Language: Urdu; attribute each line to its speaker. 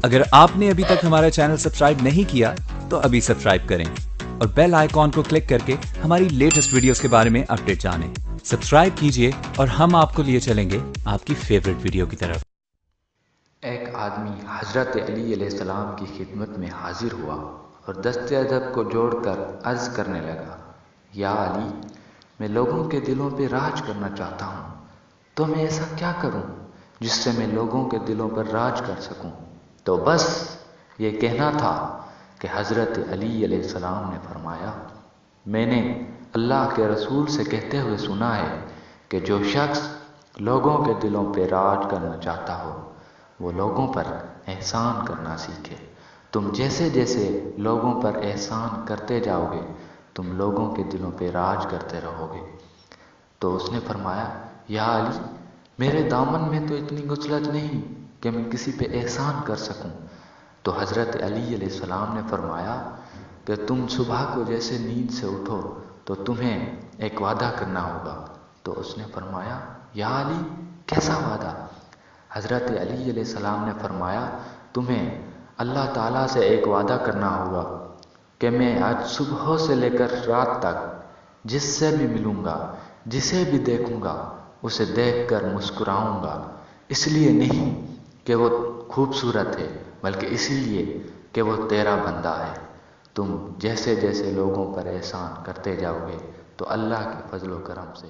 Speaker 1: اگر آپ نے ابھی تک ہمارا چینل سبسکرائب نہیں کیا تو ابھی سبسکرائب کریں اور بیل آئیکن کو کلک کر کے ہماری لیٹسٹ ویڈیوز کے بارے میں اپڈیٹ جانیں۔ سبسکرائب کیجئے اور ہم آپ کو لیے چلیں گے آپ کی فیوریٹ ویڈیو کی طرف۔
Speaker 2: ایک آدمی حضرت علی علیہ السلام کی خدمت میں حاضر ہوا اور دست ادب کو جوڑ کر عرض کرنے لگا، یا علی، میں لوگوں کے دلوں پہ راج کرنا چاہتا ہوں، تو میں ایسا کیا کروں جس سے میں لوگوں کے دلوں پر راج کر سکوں؟ تو بس یہ کہنا تھا کہ حضرت علی علیہ السلام نے فرمایا، میں نے اللہ کے رسول سے کہتے ہوئے سنا ہے کہ جو شخص لوگوں کے دلوں پہ راج کرنا چاہتا ہو وہ لوگوں پر احسان کرنا سیکھے۔ تم جیسے جیسے لوگوں پر احسان کرتے جاؤ گے تم لوگوں کے دلوں پہ راج کرتے رہو گے۔ تو اس نے فرمایا، یا علی، میرے دامن میں تو اتنی غسلت نہیں کہ میں کسی پہ احسان کر سکوں۔ تو حضرت علی علیہ السلام نے فرمایا کہ تم صبح کو جیسے نیند سے اٹھو تو تمہیں ایک وعدہ کرنا ہوگا۔ تو اس نے فرمایا، یا علی، کیسا وعدہ؟ حضرت علی علیہ السلام نے فرمایا، تمہیں اللہ تعالیٰ سے ایک وعدہ کرنا ہوگا کہ میں آج صبح سے لے کر رات تک جس سے بھی ملوں گا، جسے بھی دیکھوں گا، اسے دیکھ کر مسکراؤں گا، اس لیے نہیں کہ وہ خوبصورت ہے بلکہ اسی لیے کہ وہ تیرا بندہ ہے۔ تم جیسے جیسے لوگوں پر احسان کرتے جاؤ گے تو اللہ کے فضل و کرم سے